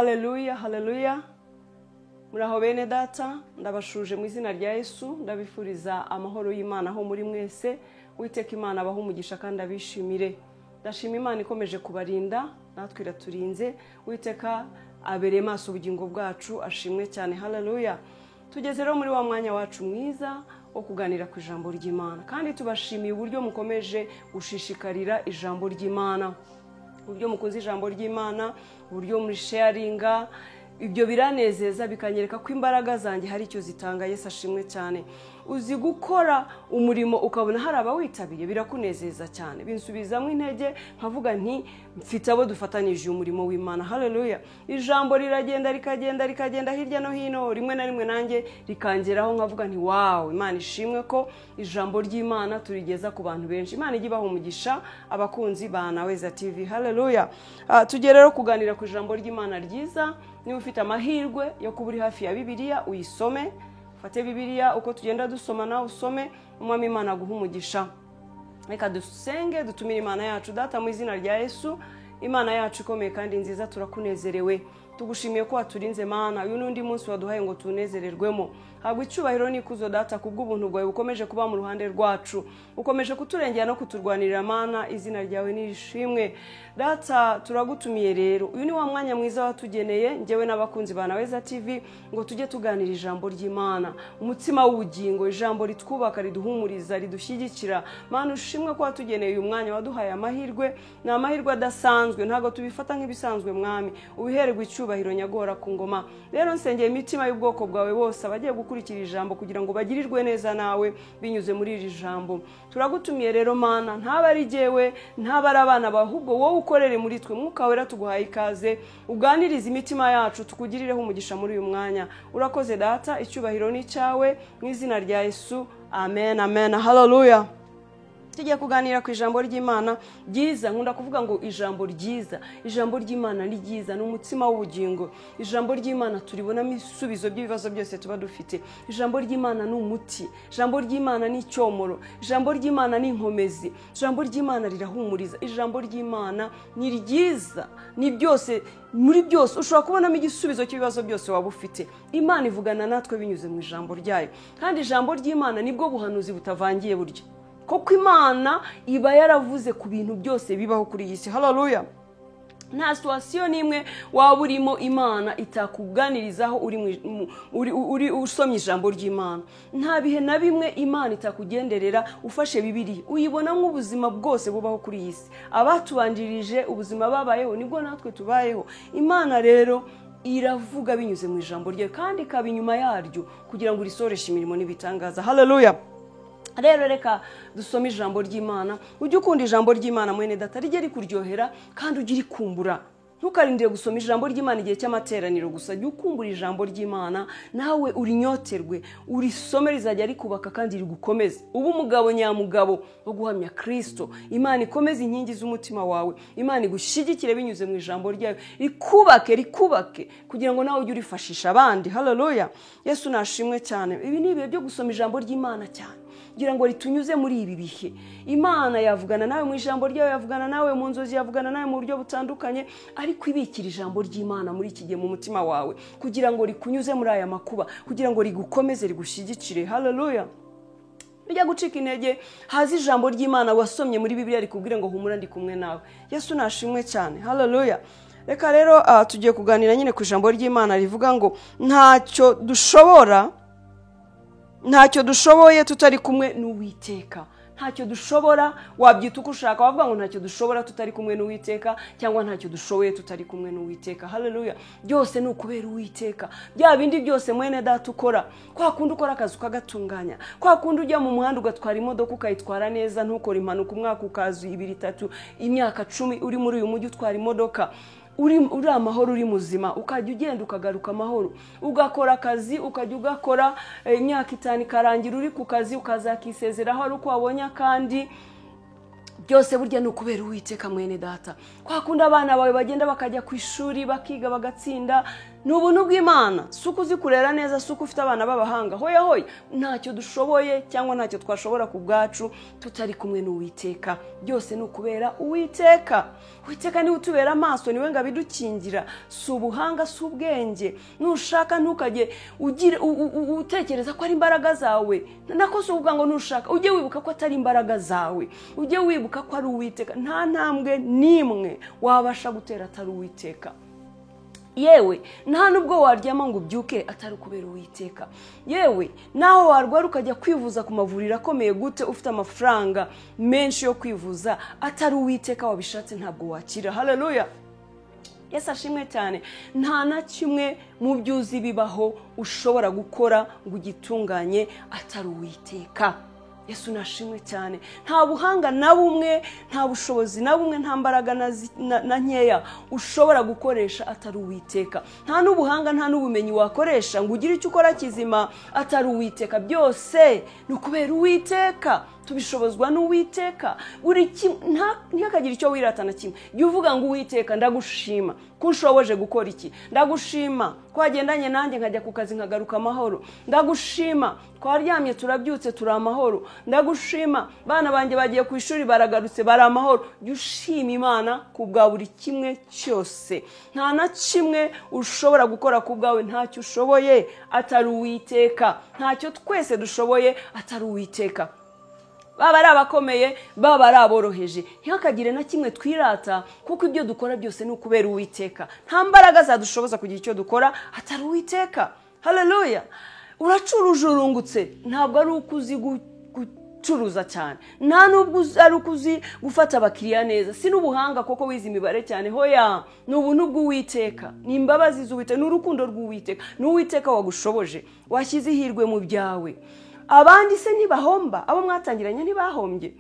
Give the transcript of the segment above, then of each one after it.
Haleluya, haleluya. Muraho bene data, ndabashuje mu izina rya Yesu, ndabifuriza amahoro y'Imana aho muri mwese. Uwiteka Imana abaho umugisha kandi abishimire. Ndashima Imana ikomeje kubarinda, natwe iraturinze. Uwiteka abere maso ubugingo bwacu, ashimwe cyane. Haleluya. Tugeze rero muri wa mwanya wacu mwiza wo kuganira ku ijambo ry'Imana, kandi tubashimiye uburyo mukomeje gushishikarira ijambo ry'Imana, uburyo mukunze ijambo ry'Imana, uburyo muri sharinga. Ibyo biranezeza bikanyereka ko imbaraga zanjye hari icyo zitanga. Yesu ashimwe cyane. Uzi gukora umurimo ukabona hari abawitabiriye, birakunezeza cyane, binsubizamo intege, nkavuga nti mfite abo dufatanyije umurimo w'Imana. Haleluya. Ijambo rikagenda hirya no hino, rimwe na rimwe nanjye rikangeraho nkavuga nti wow, Imana ishimwe ko ijambo ry'Imana turigeza ku bantu benshi. Imana ijye ibaha umugisha abakunzi ba Naweza TV. Haleluya. Tugiye rero kuganira ku ijambo ry'Imana ryiza. Niba ufite amahirwe yo kuba uri hafi ya Bibiliya, uyisome. Fate Bibiliya uko tugenda dusoma nawe usome, umwami Imana aguha umugisha. Reka dusenge, dutumire Imana yacu. Data mu izina rya Yesu, Imana yacu ikomeye kandi nziza, turakunezerewe. Tugushimiye ko waturinze Mana, uyu n'undi munsi waduhaye ngo tunezererwemo. Habwa icyubahiro n'ikuzo Data kubw'ubuntu bwawe bukomeje kuba mu ruhande rwacu, ukomeje kuturengera no kuturwanirira Mana, izina ryawe nishimwe. Data turagutumiye rero, uyu ni wa mwanya mwiza watugeneye njyewe n'abakunzi ba Naweza TV, ngo tujye tuganira ijambo ry'Imana, umutsima w'ubugingo, ijambo ritwubaka, riduhumuriza, ridushyigikira. Mana ushimwe ko watugeneye uyu mwanya, waduhaye amahirwe, ni amahirwe adasanzwe, ntago tubifata nk'ibisanzwe mwami. Ubihererwe icyubahiro nyagora ku ngoma. Rero nsengeye imitima y'ubwoko bwawe bose abagiye gukurikira ijambo kugira ngo bagirirwe neza nawe binyuze muri iri jambo. Turagutumiye rero Mana, ntaba ari jyewe, ntaba ari abana bawe, ahubwo wowe ukorere muri twe. Mwuka wera tuguhaye ikaze, uganirize imitima yacu, tukugirireho umugisha muri uyu mwanya. Urakoze Data, icyubahiro ni cyawe, mu izina rya Yesu. Amen, amen. Haleluya. Tugiye kuganira ku ijambo ry'Imana ryiza. Nkunda kuvuga ngo ijambo ryiza. Ijambo ry'Imana ni ryiza, ni umutsima w'ubugingo. Ijambo ry'Imana turibonamo ibisubizo by'ibibazo byose tuba dufite. Ijambo ry'Imana ni umuti. Ijambo ry'Imana ni icyomoro. Ijambo ry'Imana ni inkomezi. Ijambo ry'Imana rirahumuriza. Ijambo ry'Imana ni ryiza. Ni byose, muri byose ushobora kubonamo igisubizo cy'ibibazo byose waba ufite. Imana ivugana natwe binyuze mu ijambo ryayo, kandi ijambo ry'Imana nibwo buhanuzi butavangiye buryo, kuko Imana iba yaravuze ku bintu byose bibaho kuri iyi si. Haleluya. Nta situasiyo n'imwe waba urimo Imana itakuganirizaho uri usomye ijambo ry'Imana. Nta bihe na bimwe Imana itakugenderera ufashe Bibiliya, uyibona nk'ubuzima bwose bubaho kuri iyi si. Abatubanjirije ubuzima babayeho nibwo natwe tubayeho. Imana rero iravuga binyuze mu ijambo ryayo, kandi ikaba inyuma yaryo kugira ngo risoreshe imirimo n'ibitangaza. Haleluya. Rero reka dusome ijambo ry'Imana. Ujye ukunda ijambo ry'Imana mwene data, rijye rikuryohera kandi ujye rikumbura. Ntukarindire gusoma ijambo ry'Imana igihe cy'amateraniro gusa. Jya ukumbura ijambo ry'Imana, nawe urinyoterwe, urisome, rizajya rikubaka kandi rigukomeze. Ubu umugabo nyamugabo wo guhamya Kristo. Imana ikomeze inkingi z'umutima wawe, Imana igushyigikire binyuze mu ijambo ryayo, rikubake kugira ngo nawe ujye urifashisha abandi. Haleluya. Yesu nashimwe cyane. Ibi ni ibihe byo gusoma ijambo ry'Imana cyane, kugira ngo ritunyuze muri ibi bihe. Imana yavugana nawe mu ijambo ryayo, yavugana nawe mu nzozi, yavugana nawe mu buryo butandukanye, ariko ibikira ijambo ry'Imana muri iki gihe mu mutima wawe, kugira ngo rikunyuze muri aya makuba, kugira ngo rigukomeze, rigushyigikire. Haleluya. Bijya gucika intege, hazi ijambo ry'Imana wasomye muri Bibiliya rikubwire ngo humura ndi kumwe nawe. Yesu nashimwe cyane. Haleluya. Reka rero tugiye kuganira nyine ku ijambo ry'Imana rivuga ngo ntacyo dushoboye tutari kumwe n'Uwiteka. Ntacyo dushobora, wabyita uko ushaka, wavuga ngo ntacyo dushobora tutari kumwe n'Uwiteka, cyangwa ntacyo dushoboye tutari kumwe n'Uwiteka. Haleluya. Byose ni ukubera Uwiteka. Bya bindi byose mwene data ukora, kwa kundi ukora akazi ukagatunganya, kwa kundi ujya mu muhanda ugatwara imodoka ukayitwara neza, ntukore impanuka, umwaka ukaza 2, 3, imyaka 10 uri muri uyu mujyi utwara imodoka, uri amahoro, uri muzima, ukajya ugenda ukagaruka amahoro, ugakora akazi ukajya ugakora imyaka 5 ikarangira, uri ku kazi ukazakisezeraho ari uko wabonye kandi byose burya ni ukubera Uwiteka mwene data. Kwa kundi abana bawe bagenda bakajya ku ishuri bakiga bagatsinda, ni ubuntu bw'Imana. Si uko uzi kurera neza, si uko ufite abana b'abahanga, hoya hoya, ntacyo dushoboye cyangwa ntacyo twashobora ku bwacu tutari kumwe n'Uwiteka. Byose ni ukubera Uwiteka. Uwiteka niwe utubera amaso, niwe ngo abidukingira. Si ubuhanga, si ubwenge. Nushaka ntukajye utekereza ko ari imbaraga zawe. Nako si ukuvuga ngo nushaka ujye wibuka ko atari imbaraga zawe, ujye wibuka ko ari Uwiteka. Nta ntambwe n'imwe wabasha gutera atari Uwiteka. Yewe nta nubwo waryama ngo ubyuke atari kubera Uwiteka. Yewe naho warwara ukajya kwivuza ku mavuriro akomeye gute, ufite amafaranga menshi yo kwivuza, atari Uwiteka wabishatse ntabwo wakira. Haleluya. Yesu ashimwe cyane. Nta na kimwe mu byuzi bibaho ushobora gukora ngo ugitunganye atari Uwiteka. Yesu nashimwe cyane. Nta buhanga na bumwe, nta bushobozi na bumwe, nta mbaraga na nkeya ushobora gukoresha atari Uwiteka. Nta n'ubuhanga, nta n'ubumenyi wakoresha ngo ugire icyo ukora kizima atari Uwiteka. Byose ni ukubera Uwiteka. Tubishobozwa n'Uwiteka. Ntihakagire icyo wirata na kimwe. Jya uvuga ngo Uwiteka ndagushima ko unshoboje gukora iki. Ndagushima ko wagendanye nanjye nkajya ku kazi nkagaruka amahoro. Ndagushima twaryamye turabyutse turi amahoro. Ndagushima bana banjye bagiye ku ishuri baragarutse bari amahoro. Jya ushima Imana ku bwa buri kimwe cyose. Nta na kimwe ushobora gukora ku bwawe ntacyo ushoboye atari Uwiteka. Ntacyo twese dushoboye atari Uwiteka. Baba ari abakomeye, baba ari aboroheje, ntihakagire na kimwe twirata, kuko ibyo dukora byose ni ukubera Uwiteka. Nta mbaraga zadushoboza kugira icyo dukora atari Uwiteka. Haleluya. Uracuruje urungutse, ntabwo ari uko uzi gucuruza cyane, nta nubwo ari uko uzi gufata abakiriya neza, si n'ubuhanga koko wize imibare cyane, hoya, ni ubuntu bw'Uwiteka, ni imbabazi z'Uwiteka, ni urukundo rw'Uwiteka, ni Uwiteka wagushoboje, washyize ihirwe mu byawe. Abandi se ntibahomba, abo mwatangiranye ntibahombye.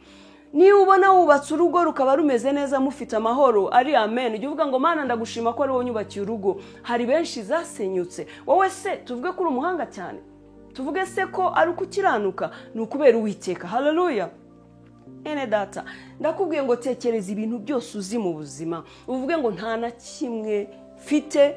Niba ubona wubatse urugo rukaba rumeze neza mufite amahoro, ari amen, ujye uvuga ngo Mana ndagushima ko ari wowe nyubakiye urugo. Hari benshi zasenyutse. Wowe se tuvuge ko uri umuhanga cyane, tuvuge se ko ari ukukiranuka, ni ukubera Uwiteka. Haleluya. Ene data, ndakubwiye ngo tekereza ibintu byose uzi mu buzima, uvuge ngo nta na kimwe mfite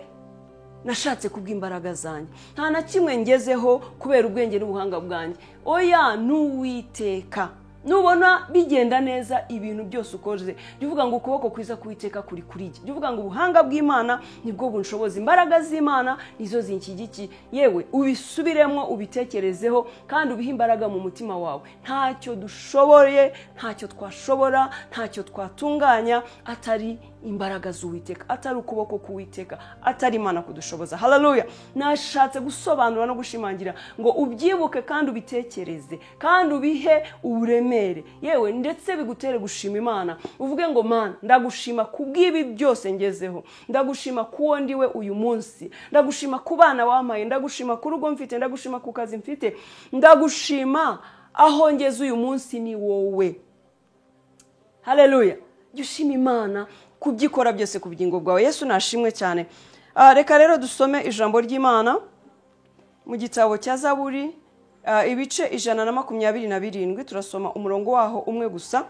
nashatse kubw'imbaraga zanjye, nta na kimwe ngezeho kubera ubwenge n'ubuhanga bwanjye. Oya, n'Uwiteka. Nubona bigenda neza ibintu byose ukoze, jya uvuga ngo ukuboko kwiza k'Uwiteka kuri kuri jye. Jya uvuga ngo ubuhanga bw'Imana nibwo bunshoboza, imbaraga z'Imana nizo zinshyigiki. Yewe ubisubiremo, ubitekerezeho kandi ubihe imbaraga mu mutima wawe. Ntacyo dushoboye, ntacyo twashobora, ntacyo twatunganya atari imbaraga z'Uwiteka, atari ukuboko k'Uwiteka, atari Imana kudushoboza. Haleluya. Nashatse gusobanura no gushimangira ngo ubyibuke kandi ubitekereze kandi ubihe uburemere, yewe ndetse bigutere gushima Imana. Uvuge ngo Mana ndagushima kubw'ibi byose ngezeho, ndagushima kuwo ndiwe uyu munsi, ndagushima ku bana wampaye, ndagushima ku rugo mfite, ndagushima ku kazi mfite, ndagushima aho ngeze uyu munsi ni wowe. Haleluya. Jya ushima Imana kubyikora byose ku bugingo bwawe. Yesu nashimwe cyane. Reka rero dusome ijambo ry'Imana mu gitabo cya Zaburi, ibice 127. Turasoma umurongo waho umwe gusa.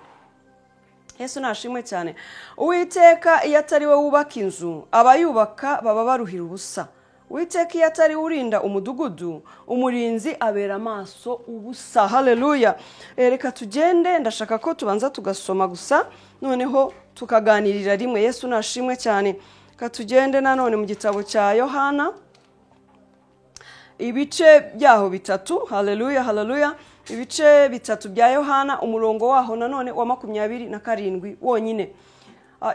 Yesu nashimwe cyane. Uwiteka iyo atari we wubaka inzu, abayubaka baba baruhira ubusa. Uwiteka iyo atari urinda umudugudu, umurinzi abera amaso ubusa. Haleluya. Reka tugende, ndashaka ko tubanza tugasoma gusa, noneho tukaganirira rimwe. Yesu nashimwe cyane. Reka tugende nanone mu gitabo cya Yohana, ibice byaho bitatu. Haleluya, haleluya. Ibice bitatu bya Yohana, umurongo waho nanone wa 27 wonyine.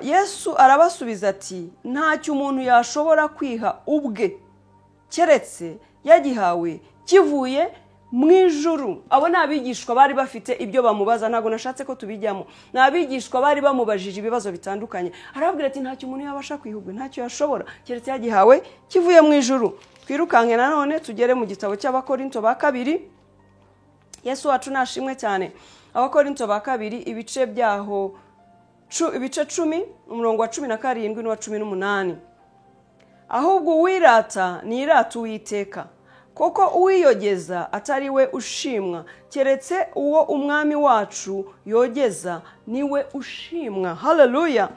Yesu arabasubiza ati, ntacyo umuntu yashobora kwiha ubwe keretse yagihawe kivuye mu ijuru. Abo nabigishwa bari bafite ibyo bamubaza, ntago nashatse ko tubijyamo. Nabigishwa bari bamubajije ibibazo bitandukanye, arababwira ati ntacyo umuntu yabasha kwihubwe, ntacyo yashobora keretse yagihawe kivuye mu ijuru. Twirukanke nanone tugere mu gitabo cy'Abakorinto ba kabiri. Yesu wacu nashimwe cyane. Abakorinto ba kabiri, ibice byaho ibice 10, umurongo wa 17 n'uwa 18. Ahubwo uwirata nirata Uwiteka, koko uwiyogeza atari we ushimwa, keretse uwo umwami wacu yogeza niwe ushimwa. Haleluya.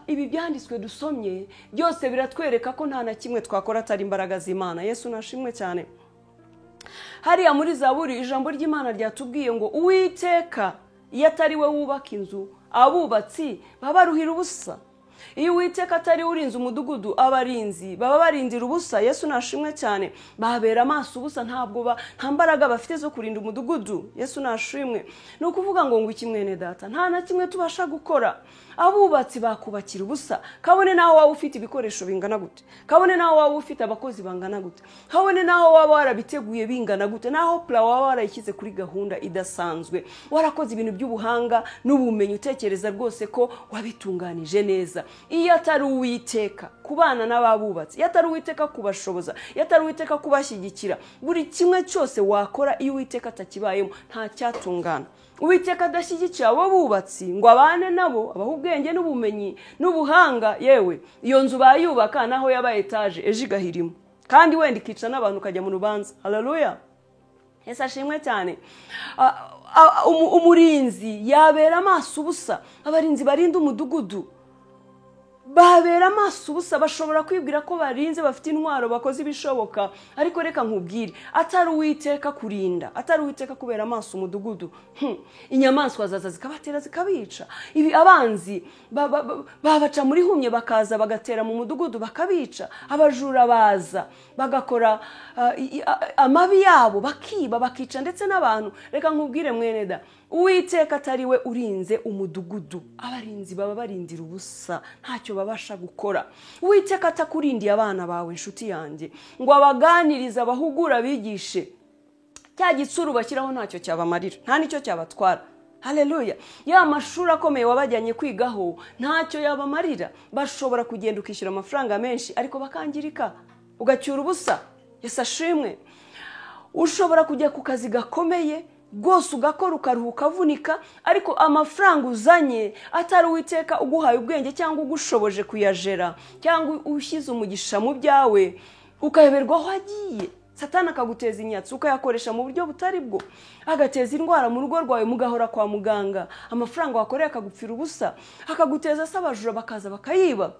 ibi byanditswe dusomye byose biratwereka ko nta na kimwe twakora atari imbaraga z'Imana. Yesu nashimwe cyane. Hariya muri Zaburi ijambo ry'Imana ryatubwiye ngo Uwiteka iyo atari we wubaka inzu, abubatsi baba baruhira ubusa. Iyo Uwiteka atari urinze umudugudu, abarinzi baba barindira ubusa. Yesu nashimwe cyane. Babera amaso ubusa, nta mbaraga bafite zo kurinda umudugudu. Yesu nashimwe. Ni ukuvuga ngo iki mwene data, nta na kimwe tubasha gukora. Abubatsi bakubakira ubusa. Kabone naho waba ufite ibikoresho bingana gute, kabone naho waba ufite abakozi bangana gute, kabone naho waba warabiteguye bingana gute, naho plan waba warayishyize kuri gahunda idasanzwe, warakoze ibintu by'ubuhanga n'ubumenyi, utekereza rwose ko wabitunganije neza. Iyo atari Uwiteka kubana n'ababubatsi, iyo atari Uwiteka kubashoboza, iyo atari Uwiteka kubashyigikira, buri kimwe cyose wakora iyo Uwiteka atakibayemo nta cyatungana. Uwiteka adashyigikiye abo bubatsi ngo abane nabo, abaha ubwenge n'ubumenyi n'ubuhanga, yewe iyo nzu bayubaka naho yaba etaje ejo igahirimo, kandi wenda ikica n'abantu ukajya mu rubanza. Haleluya. Yesu ashimwe cyane. Umurinzi yabera amaso ubusa. Abarinzi barinda umudugudu babera amaso ubusa. Bashobora kwibwira ko barinze, bafite intwaro, bakoze ibishoboka, ariko reka nkubwire, atari Uwiteka kurinda, atari Uwiteka kubera amaso umudugudu, inyamaswa zaza zikabatera zikabica. Ibi abanzi babaca muri humye, bakaza bagatera mu mudugudu bakabica. Abajura baza bagakora amabi yabo, bakiba bakica ndetse n'abantu. Reka nkubwire mwene da, Uwiteka atari we urinze umudugudu, abarinzi baba barindira ubusa, ntacyo babasha gukora. Uwiteka atakurindiye abana bawe, inshuti yanjye, ngo abaganirize, abahugura, abigishe, cya gitsuru bashyiraho ntacyo cyabamarira, nta nicyo cyabatwara. Haleluya. Ya mashuri akomeye wabajyanye kwigaho ntacyo yabamarira. Bashobora kugenda ukishyura amafaranga menshi ariko bakangirika, ugacyura ubusa. Yesu ashimwe. Ushobora kujya ku kazi gakomeye rwose ugakora ukaruhuka uvunika, ariko amafaranga uzanye atari Uwiteka uguhaye ubwenge cyangwa ugushoboje kuyajera, cyangwa ushyize umugisha mu byawe, ukayoberwa aho agiye. Satani akaguteza inyatsi, ukayakoresha mu buryo butari bwo, agateza indwara mu rugo rwawe, mugahora kwa muganga. Amafaranga wakoreye akagupfira ubusa, akaguteza se abajura bakaza bakayiba.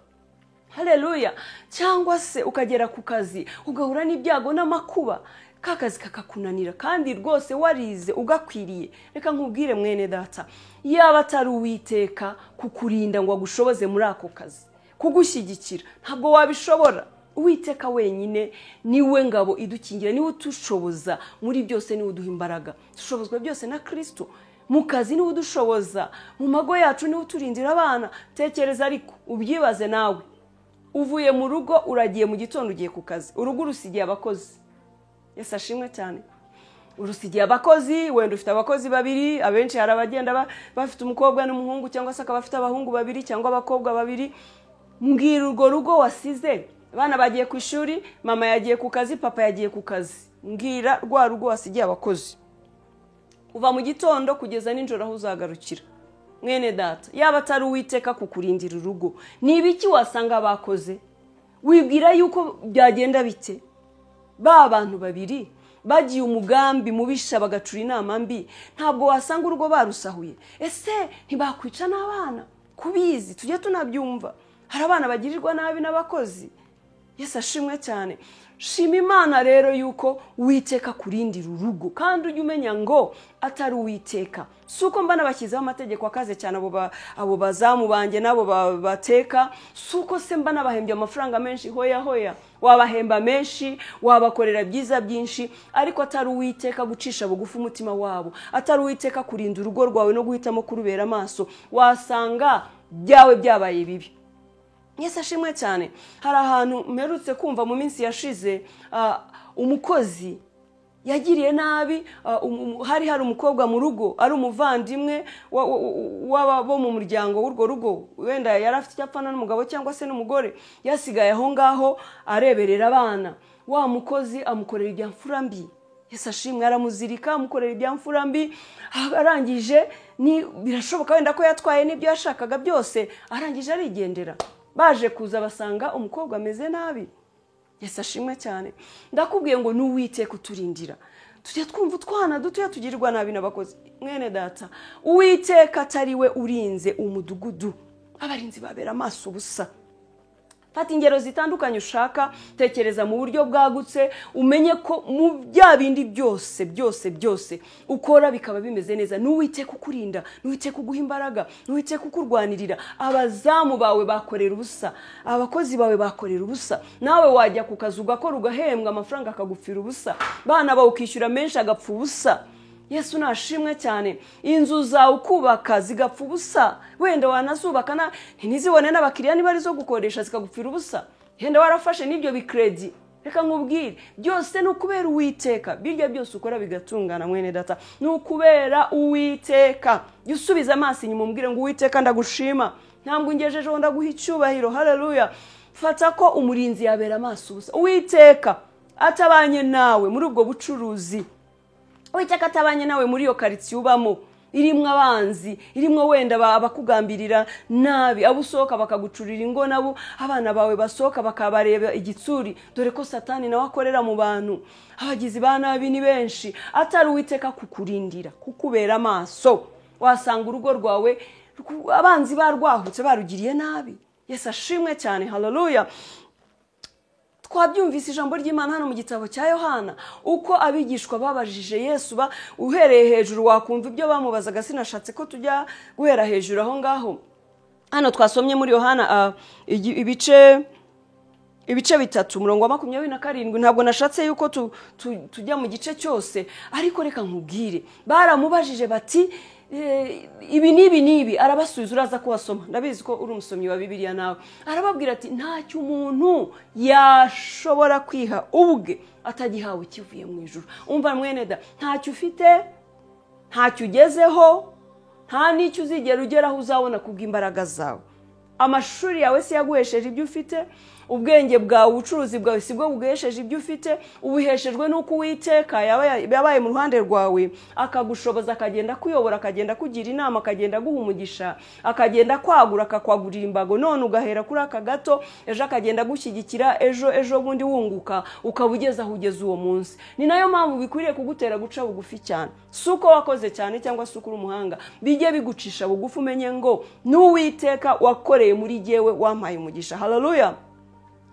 Haleluya. Cyangwa se ukagera ku kazi ugahura n'ibyago n'amakuba, kakazi kakakunanira kandi rwose warize ugakwiriye. Reka nkubwire mwene data, yaba atari Uwiteka kukurinda ngo agushoboze muri ako kazi, kugushyigikira, ntabwo wabishobora. Uwiteka wenyine niwe ngabo idukingira, niwe utushoboza muri byose, niwe uduha imbaraga. Dushobozwa byose na Kristo. Mu kazi niwe udushoboza, mu mago yacu niwe uturindira abana. Tekereza ariko ubyibaze nawe, uvuye mu rugo, uragiye mu gitondo, ugiye ku kazi, urugo urusigiye abakozi. Yesu ashimwe cyane. Urusigiye abakozi, wenda ufite abakozi babiri, abenshi hari abagenda bafite umukobwa n'umuhungu, cyangwa se akaba afite abahungu babiri cyangwa abakobwa babiri. Mbwira urwo rugo wasize, abana bagiye ku ishuri, mama yagiye ku kazi, papa yagiye ku kazi. Mbwira rwa rugo wasigiye abakozi, uva mu gitondo kugeza nijoro aho uzagarukira. Mwene data, yaba atari Uwiteka kukurindira urugo, ni ibiki wasanga bakoze? Wibwira yuko byagenda bite? Ba bantu babiri bagiye umugambi mubisha, bagacura inama mbi, ntabwo wasanga urugo barusahuye. Ese ntibakwica n'abana? Kubizi tujye tunabyumva, hari abana bagirirwa nabi n'abakozi. Yesu ashimwe cyane. Shima Imana rero yuko Uwiteka kurindira urugo, kandi ujye umenya ngo atari Uwiteka. Suko mbana bashyizeho amategeko akaze cyane abo bazamu banjye nabo bateka, suko se mbana bahembye amafaranga menshi, hoya wabahemba menshi, wabakorera byiza byinshi, ariko atari Uwiteka gucisha bugufi umutima wabo, atari Uwiteka kurinda urugo rwawe no guhitamo kurubera amaso, wasanga byawe byabaye bibi. Yesu ashimwe cyane. Hari ahantu mperutse kumva mu minsi yashize, umukozi yagiriye nabi. Hari umukobwa mu rugo, ari umuvandimwe bo mu muryango w'urwo rugo, wenda yari afite icyapfana n'umugabo cyangwa se n'umugore, yasigaye aho ngaho areberera abana. Wa mukozi amukorera ibyamfura mbi. Yesu ashimwe. Aramuzirika, amukorera ibyamfura mbi, arangije birashoboka wenda ko yatwaye n'ibyo yashakaga byose, arangije arigendera. Baje kuza basanga umukobwa ameze nabi. Yesu ashimwe cyane. Ndakubwiye ngo ni Uwiteka uturindira. Tujye twumva utwana dutoya tugirirwa nabi n'abakozi. Mwene data, Uwiteka atari we urinze umudugudu, abarinzi babera amaso ubusa. Fata ingero zitandukanye ushaka, tekereza mu buryo bwagutse, umenye ko mu bya bindi byose ukora bikaba bimeze neza. N'Uwiteka kukurinda, n'Uwiteka kuguha imbaraga, n'Uwiteka kukurwanirira. Abazamu bawe bakorera ubusa, abakozi bawe bakorera ubusa. Nawe wajya ku kazi ugakora ugahembwa amafaranga akagupfira ubusa, bana bawe ukishyura menshi agapfa ubusa. Yesu nashimwe cyane. Inzu zawe ukubaka zigapfa ubusa, wenda wanazubaka ntizibone n'abakiriya niba ari zo gukodesha zikagupfira ubusa. Henda warafashe n'ibyo bikredi. Reka nkubwire, byose n'ukubera Uwiteka. Birya byose ukora bigatungana mwene data, n'ukubera Uwiteka. Yusubiza amaso inyuma umbwire ngo Uwiteka ndagushima, ntabwo ngejejeho ndaguha icyubahiro. Haleluya. Fata ko umurinzi yabera amaso ubusa. Uwiteka atabanye nawe muri ubwo bucuruzi, Uwiteka atabanye nawe muri iyo karitsiye ubamo, irimwo abanzi, irimwo wenda abakugambirira nabi, abo usohoka bakagucurira ingo, nabo abana bawe basohoka bakabareba igitsuri, dore ko Satani nawe akorera mu bantu. Abagizi ba nabi ni benshi. Atari Uwiteka kukurindira, kukubera amaso, wasanga urugo rwawe abanzi barwahutse barugiriye nabi. Yesu ashimwe cyane. Haleluya. Twabyumvise ijambo ry'Imana hano mu gitabo cya Yohana, uko abigishwa babajije Yesu, uhereye hejuru wakumva ibyo bamubazaga. Sinashatse ko tujya guhera hejuru aho ngaho. Hano twasomye muri Yohana ibice 3 umurongo wa 27. Ntabwo nashatse yuko tujya mu gice cyose, ariko reka nkubwire, baramubajije bati ibi nibi, arabasubiza. Uraza kuwasoma, ndabizi ko uri umusomyi wa Bibiliya nawe. Arababwira ati ntacyo umuntu yashobora kwiha ubwe atagihawe kivuye mu ijuru. Umva mwene da, ntacyo ufite, ntacyo ugezeho, nta n'icyo uzigera ugeraho uzabona kubw'imbaraga zawe. Amashuri yawe si yaguhesheje ibyo ufite, ubwenge bwawe, ubucuruzi bwawe si bwo buguhesheje ibyo ufite. Ubuheshejwe n'uko Uwiteka yabaye mu ruhande rwawe, akagushoboza, akagenda kuyobora, akagenda kugira inama, akagenda guha umugisha, akagenda kwagura, akakwagurira imbago. None ugahera kuri aka gato, ejo akagenda gushyigikira, ejo bundi wunguka, ukaba ugeze aho ugeze uwo munsi. Ni nayo mpamvu bikwiriye kugutera guca bugufi cyane. Si uko wakoze cyane cyangwa si uko uri umuhanga, bijye bigucisha bugufi, umenye ngo n'Uwiteka wakoreye muri jyewe, wampaye umugisha. Haleluya.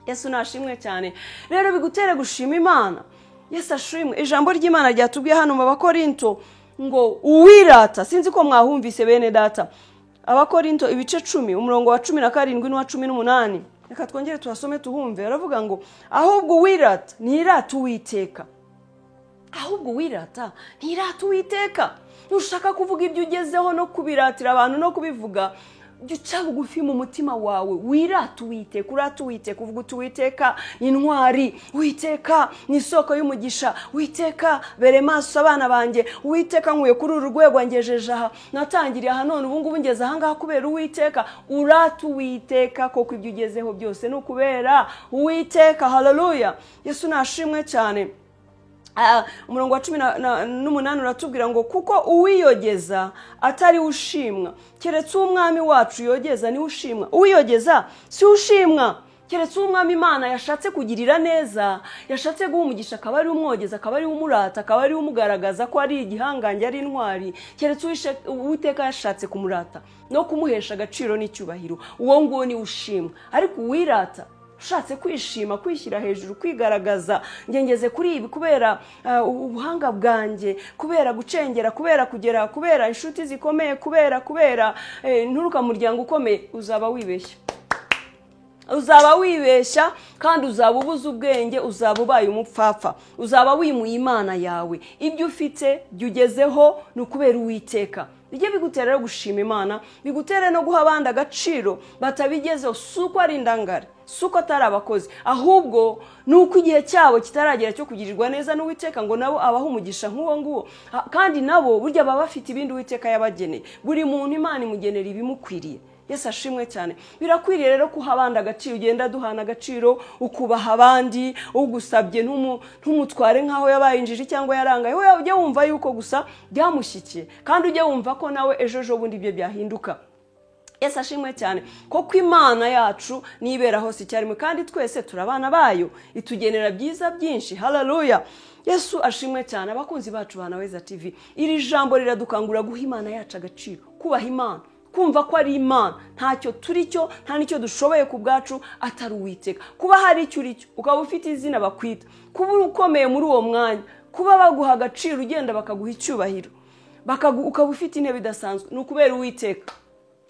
Yesu nashimwe cyane. Rero bigutere gushima Imana. Yesu ashimwe. Ijambo ry'Imana ryatubwiye hano mu Bakorinto ngo uwirata, sinzi ko mwahumvise bene data, Abakorinto ibice 10 umurongo wa 17 n'uwa 18. Reka twongere tuhasome tuhumve. Aravuga ngo ahubwo uwirata nirata Uwiteka. Ahubwo uwirata nirata Uwiteka. Nushaka kuvuga ibyo ugezeho no kubiratira abantu no kubivuga, uca bugufi mu mutima wawe, wirata Uwiteka. Urata Uwiteka, uvuga uti Uwiteka ni intwari, Uwiteka ni isoko y'umugisha, Uwiteka bere maso abana banjye, Uwiteka nkuye kuri uru rwego ngejeje aha, natangiriye aha none ubu ngubu ngeze aha ngaha kubera Uwiteka. Urata Uwiteka, koko ibyo ugezeho byose no kubera Uwiteka. Haleluya. Yesu nashimwe cyane. Umurongo wa 18 uratubwira ngo kuko uwiyogeza atari ushimwa, keretse umwami wacu yogeza ni ushimwa. Uwiyogeza si ushimwa, keretse umwami Imana yashatse kugirira neza, yashatse guha umugisha, akaba ari umwogeza, akaba ari umurata, akaba ari umugaragaza ko ari igihangange, ari intwari. Keretse Uwiteka yashatse kumurata no kumuhesha agaciro n'icyubahiro, uwo nguwo ni ushimwa. Ariko uwirata, ushatse kwishima, kwishyira hejuru, kwigaragaza, ngengeze kuri ibi kubera ubuhanga bwanjye, kubera gucengera, kubera kugera, kubera inshuti zikomeye, kubera nturuka muryango ukomeye, uzaba wibeshya. Uzaba wibeshya kandi uzaba ubuze ubwenge, uzaba ubaye umupfapfa, uzaba wimuye Imana yawe. Ibyo ufite byugezeho ni ukubera Uwiteka. Bijye bigutera gushima Imana, bigutere no guha abandi agaciro batabigezeho. Suko ari indangare, suko atari abakozi, ahubwo nuko igihe cyabo kitaragera cyo kugirirwa neza n'Uwiteka ngo nabo abaho umugisha nk'uwo nguwo. Kandi nabo burya baba bafite ibindi Uwiteka yabageneye. Buri muntu Imana imugenera ibimukwiriye. Yesu ashimwe cyane. Birakwiriye rero kuha abandi agaciro, ugenda duhana agaciro, ukubaha abandi, ugusabye ntumutware nkaho yabaye injiji cyangwa yarangaye. Wowe ujye wumva yuko gusa byamushyikiye, kandi ujye wumva ko nawe ejo bundi ibyo byahinduka. Yesu ashimwe cyane. Koko Imana yacu nibera hose icyarimwe, kandi twese turabana bayo, itugenera byiza byinshi. Haleluya. Yesu ashimwe cyane. Abakunzi bacu ba Naweza TV, iri jambo riradukangura guha Imana yacu agaciro, kubaha Imana, kumva ko ari Imana, ntacyo turi cyo, nta nicyo dushoboye ku bwacu atari Uwiteka. Kuba hari icyo uri cyo, ukaba ufite izina bakwita, kuba ukomeye muri uwo mwanya, kuba baguha agaciro ugenda bakaguha icyubahiro, ukaba ufite intebe idasanzwe, ni ukubera Uwiteka.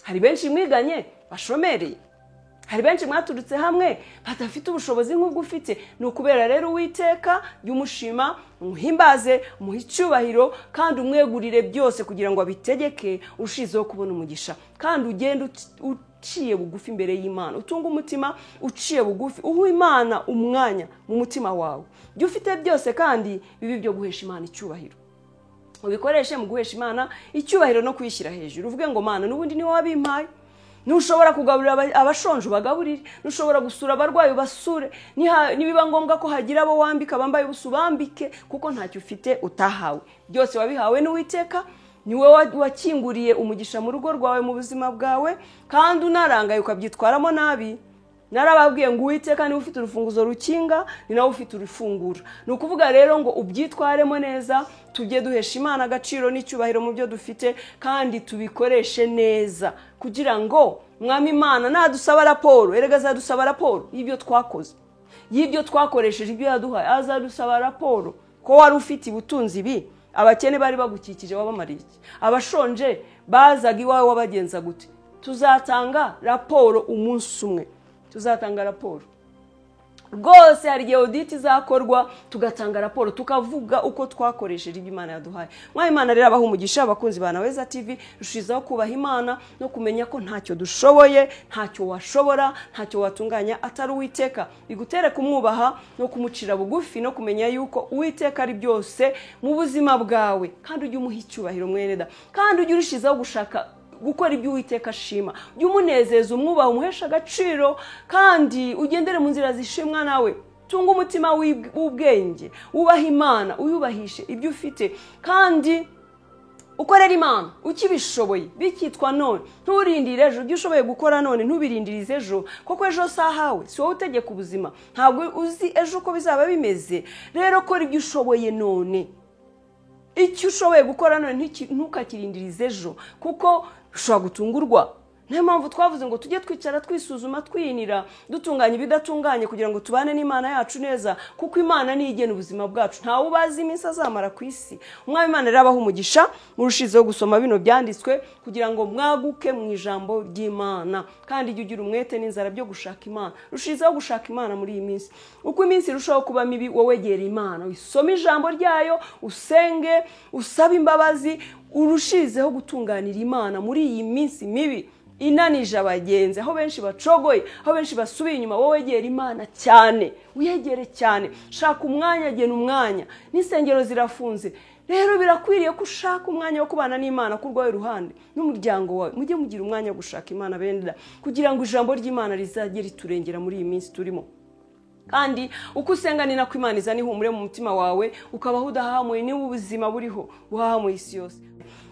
Hari benshi mwiganye bashomereye, hari benshi mwaturutse hamwe badafite ubushobozi nk'ubwo ufite, ni ukubera rero Uwiteka. Jya umushima, umuhimbaze, umuhe icyubahiro kandi umwegurire byose kugira ngo abitegeke, urushizeho kubona umugisha. Kandi ugende uciye bugufi imbere y'Imana, utunga umutima uciye bugufi, uha Imana umwanya mu mutima wawe. Jya ufite byose kandi bibi byo guhesha Imana icyubahiro, ubikoreshe mu guhesha Imana icyubahiro no kuyishyira hejuru. Uvuge ngo Mana, n'ubundi niwe wabimpaye. Nushobora kugaburira abashonje bagaburire, nushobora gusura abarwayi basure, nibiba ngombwa ko hagira abo wambika bambaye ubusa bambike, kuko ntacyo ufite utahawe. Byose wabihawe n'Uwiteka, niwe wakinguriye umugisha mu rugo rwawe, mu buzima bwawe, kandi unarangaye ukabyitwaramo nabi. Narababwiye ngo Uwiteka niwe ufite urufunguzo rukinga, ni nawe ufite urufungura. Ni ukuvuga rero ngo ubyitwaremo neza, tujye duhesha Imana agaciro n'icyubahiro mu byo dufite, kandi tubikoreshe neza kugira ngo Mwami Imana nadusaba raporo, erega azadusaba raporo y'ibyo twakoze, y'ibyo twakoresheje, ibyo yaduhaye. Azadusaba raporo ko wari ufite ubutunzi bi, abakene bari bagukikije wabamariye iki, abashonje bazaga iwawe wabagenza gute. Tuzatanga raporo umunsi umwe, tuzatanga raporo rwose. Hari igihe audit izakorwa, tugatanga raporo, tukavuga uko twakoresheje ibyo Imana yaduhaye. Mwami Imana rero abaha umugisha abakunzi ba Naweza TV, rushizaho kubaha Imana no kumenya ko ntacyo dushoboye, ntacyo washobora, ntacyo watunganya atari Uwiteka. Bigutere kumwubaha no kumucira bugufi no kumenya yuko Uwiteka ari byose mu buzima bwawe, kandi ujye umuha icyubahiro mweneda, kandi ujye urushizaho gushaka gukora ibyo Uwiteka ashima. Ujye umunezeza, umwubaha, umuhesha agaciro, kandi ugendere mu nzira zishimwa nawe. Tunga umutima w'ubwenge, wubaha Imana, uyubahishe ibyo ufite, kandi ukorera Imana ukibishoboye, bikitwa none. Nturindire ejo, ibyo ushoboye gukora none ntubirindirize ejo, kuko ejo sahawe, si wowe utegeka ubuzima, ntabwo uzi ejo uko bizaba bimeze. Rero kora ibyo ushoboye none, icyo ushoboye gukora none ntukakirindirize ejo, kuko ushobora gutungurwa. Niyo mpamvu twavuze ngo tujye twicara twisuzuma, twinira, dutunganya ibidatunganye kugira ngo tubane n'Imana yacu neza, kuko Imana niyo igena ubuzima bwacu, ntawe ubazi iminsi azamara ku isi. Umwami Imana rero abaha umugisha, murushizeho gusoma bino byanditswe kugira ngo mwaguke mu ijambo ry'Imana, kandi ujye ugira umwete n'inzara byo gushaka Imana. Rushizeho gushaka Imana muri iyi minsi. Uko iminsi irushaho kuba mibi, wowe wegera Imana, usome ijambo ryayo, usenge, usabe imbabazi, urushizeho gutunganira Imana muri iyi minsi mibi inanije abagenzi, aho benshi bacogoye, aho benshi basubiye inyuma. Wowe wegera Imana cyane, uyegere cyane, shaka umwanya, gena umwanya. N'isengero zirafunze, rero birakwiriye ko ushaka umwanya wo kubana n'Imana ku rwawe ruhande n'umuryango wawe. Mujye mugira umwanya wo gushaka Imana benda, kugira ngo ijambo ry'Imana rizajye riturengera muri iyi minsi turimo. Kandi uko usenga ni nako Imana izana ihumure mu mutima wawe, ukabaho udahamuye n'ubuzima buriho buhahamuye isi yose.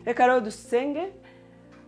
Reka rero dusenge.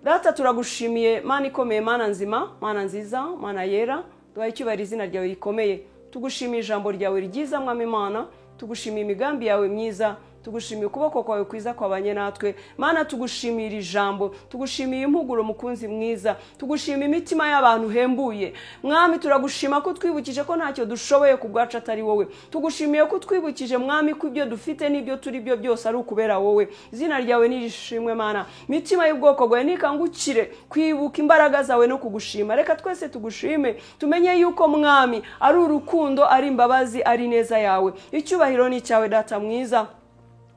Data, turagushimiye Mana ikomeye, Mana nzima, Mana nziza, Mana yera, duhaye icyubahiro izina ryawe rikomeye. Tugushimiye ijambo ryawe ryiza Mwami Imana, tugushimiye imigambi yawe myiza, tugushimiye ukuboko kwawe kwiza kwabanye natwe. Mana, tugushimira ijambo, tugushimiye impuguro mukunzi mwiza, tugushimiye imitima y'abantu hembuye. Mwami, turagushima ko twibukije ko ntacyo dushoboye ku bwacu atari wowe. Tugushimiye ko twibukije Mwami ko ibyo dufite n'ibyo turi byo byose ari ukubera wowe. Izina ryawe nirishimwe Mana. Mitima y'ubwoko bwawe nikangukire kwibuka imbaraga zawe no kugushima. Reka twese tugushime, tumenye yuko Mwami ari urukundo, ari imbabazi, ari neza yawe. Icyubahiro ni cyawe Data mwiza.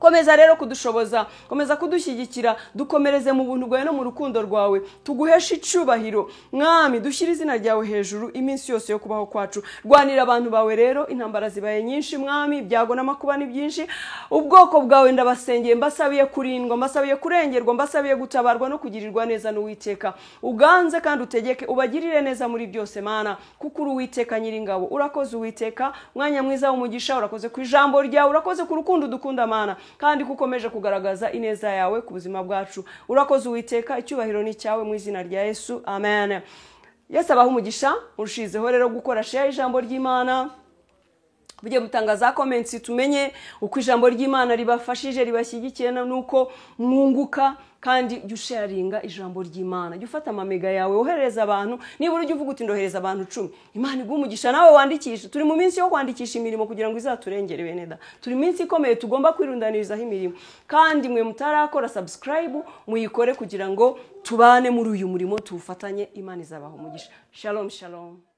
Komeza rero kudushoboza, komeza kudushyigikira, dukomereze mu buntu bwawe no mu rukundo rwawe, tuguheshe icyubahiro. Mwami, dushyire izina ryawe hejuru iminsi yose yo kubaho kwacu. Rwanira abantu bawe rero, intambara zibaye nyinshi Mwami, ibyago n'amakuba ni byinshi. Ubwoko bwawe ndabasengeye, mbasabiye kurindwa, mbasabiye kurengerwa, mbasabiye gutabarwa no kugirirwa neza n'Uwiteka. Uganze kandi utegeke, ubagirire neza muri byose Mana, kuko uri Uwiteka Nyiringabo. Urakoze Uwiteka, mwanya mwiza w'umugisha, urakoze ku ijambo ryawe, urakoze ku rukundo dukunda Mana, kandi kukomeje kugaragaza ineza yawe ku buzima bwacu. Urakoze Uwiteka, icyubahiro ni cyawe mu izina rya Yesu, amen. Yesu abaha umugisha, urushizeho rero gukora share ijambo ry'Imana, Bujye mutanga za comments tumenye uko ijambo ry'Imana ribafashije ribashyigikiye nuko mwunguka, kandi jya usharinga ijambo ry'Imana. Jya ufata amamega yawe wohereza abantu, niba ujye uvuga uti ndohereza abantu 10, Imana igumugisha nawe wandikisha. Turi mu minsi yo kwandikisha imirimo kugira ngo izaturengere bene da. Turi minsi ikomeye tugomba kwirundanirizaho imirimo, kandi mwe mutarakora subscribe muyikore kugira ngo tubane muri uyu murimo tufatanye. Imana izabaho umugisha. Shalom shalom.